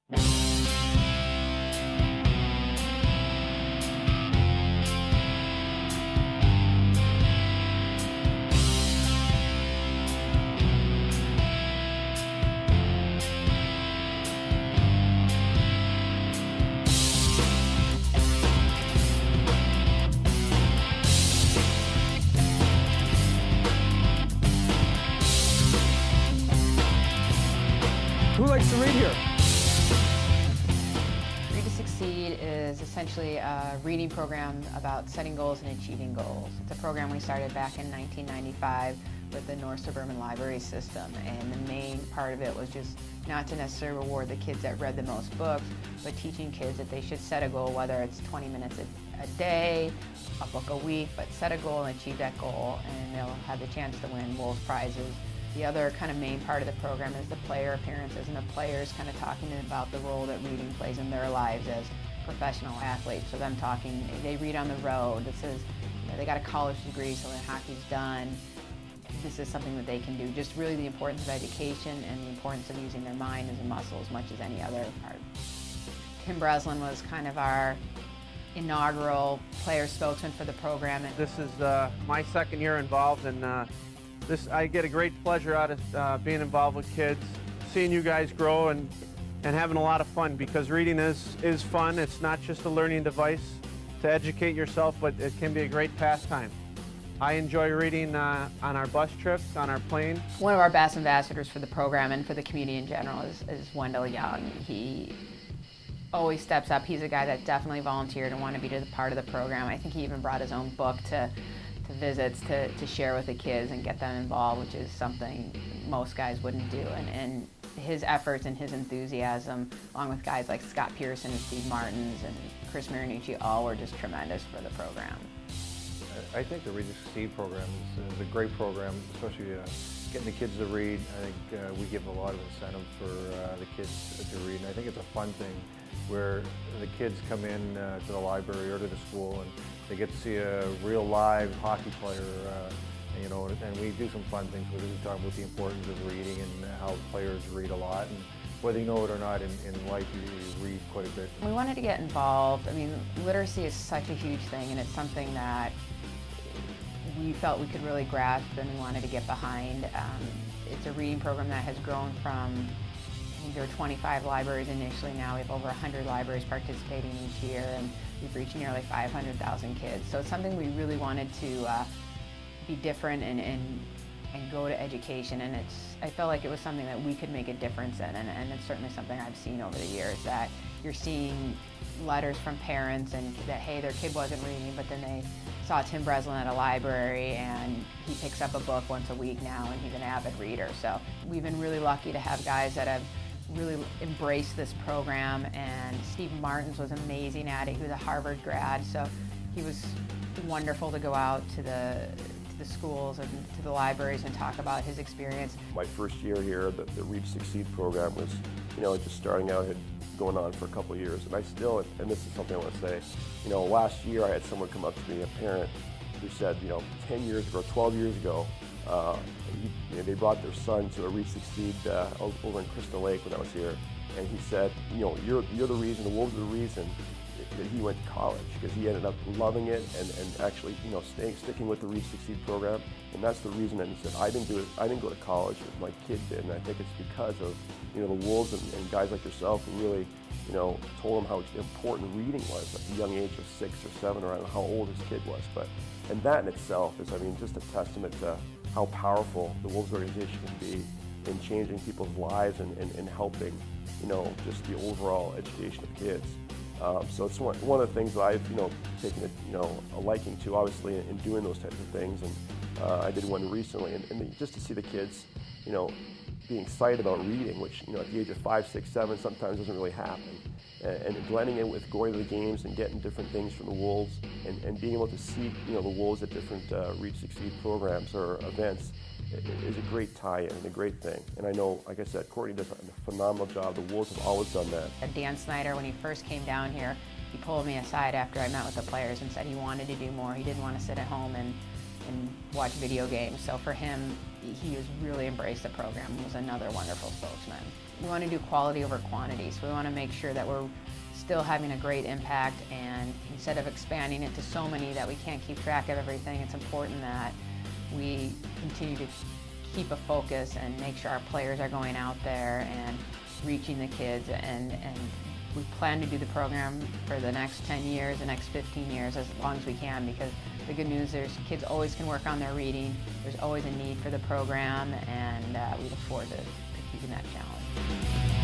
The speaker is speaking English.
Who likes to read here? Read to Succeed is essentially a reading program about setting goals and achieving goals. It's a program we started back in 1995 with the North Suburban Library System, and the main part of it was just not to necessarily reward the kids that read the most books, but teaching kids that they should set a goal, whether it's 20 minutes a day, a book a week, but set a goal and achieve that goal, and they'll have the chance to win Wolves prizes. The other kind of main part of the program is the player appearances, and the players kind of talking about the role that reading plays in their lives as professional athletes. So them talking, they read on the road. This is, they got a college degree, so when hockey's done, this is something that they can do. Just really the importance of education and the importance of using their mind as a muscle as much as any other part. Tim Breslin was kind of our inaugural player spokesman for the program. This is my second year involved, and I get a great pleasure out of being involved with kids, seeing you guys grow and having a lot of fun, because reading is fun. It's not just a learning device to educate yourself, but it can be a great pastime. I enjoy reading on our bus trips, on our plane. One of our best ambassadors for the program and for the community in general is Wendell Young. He always steps up. He's a guy that definitely volunteered and wanted to be part of the program. I think he even brought his own book to visits to share with the kids and get them involved, which is something most guys wouldn't do. And his efforts and his enthusiasm, along with guys like Scott Pearson and Steve Martins and Chris Marinucci, all were just tremendous for the program. I think the Read to Succeed program is a great program, especially getting the kids to read. I think we give a lot of incentive for the kids to read, and I think it's a fun thing where the kids come in to the library or to the school and they get to see a real live hockey player, you know, and we do some fun things with it. We talk about the importance of reading and how players read a lot, and whether you know it or not, in life you read quite a bit. We wanted to get involved. I mean, literacy is such a huge thing, and it's something that we felt we could really grasp and we wanted to get behind. It's a reading program that has grown from, I think there were 25 libraries initially. Now we have over 100 libraries participating each year, and we've reached nearly 500,000 kids. So it's something we really wanted to be different and go to education, and I felt like it was something that we could make a difference in, and it's certainly something I've seen over the years, that you're seeing letters from parents and that, hey, their kid wasn't reading, but then they saw Tim Breslin at a library and he picks up a book once a week now and he's an avid reader. So we've been really lucky to have guys that have really embraced this program, and Steve Martins was amazing at it. He was a Harvard grad, so he was wonderful to go out to the schools and to the libraries and talk about his experience. My first year here, the Read to Succeed program was, you know, just starting out, had going on for a couple of years, and I still, and this is something I want to say, you know, last year I had someone come up to me, a parent, who said, you know, 10 years ago, 12 years ago, you know, they brought their son to a Read to Succeed over in Crystal Lake when I was here, and he said, you know, you're the reason, the Wolves are the reason that he went to college, because he ended up loving it and actually, you know, sticking with the Read to Succeed program, and that's the reason. And he said, I didn't go to college, my kid did, and I think it's because of, you know, the Wolves and guys like yourself who really, you know, told him how important reading was at the young age of 6 or 7, or I don't know how old his kid was, but, and that in itself is, I mean, just a testament to how powerful the Wolves organization can be in changing people's lives and helping, you know, just the overall education of kids. So it's one of the things that I've, you know, taken a liking to, obviously, in doing those types of things. And I did one recently, and just to see the kids, you know, being excited about reading, which, you know, at the age of 5, 6, 7, sometimes doesn't really happen. And blending it with going to the games and getting different things from the Wolves, and being able to see, you know, the Wolves at different Read to Succeed programs or events is a great tie-in and a great thing. And I know, like I said, Courtney does a phenomenal job. The Wolves have always done that. Dan Snyder, when he first came down here, he pulled me aside after I met with the players and said he wanted to do more. He didn't want to sit at home and watch video games. So for him, he has really embraced the program and was another wonderful spokesman. We want to do quality over quantity, so we want to make sure that we're still having a great impact, and instead of expanding it to so many that we can't keep track of everything, it's important that we continue to keep a focus and make sure our players are going out there and reaching the kids, and we plan to do the program for the next 10 years, the next 15 years, as long as we can, because the good news is kids always can work on their reading. There's always a need for the program, and we look forward to keeping that challenge.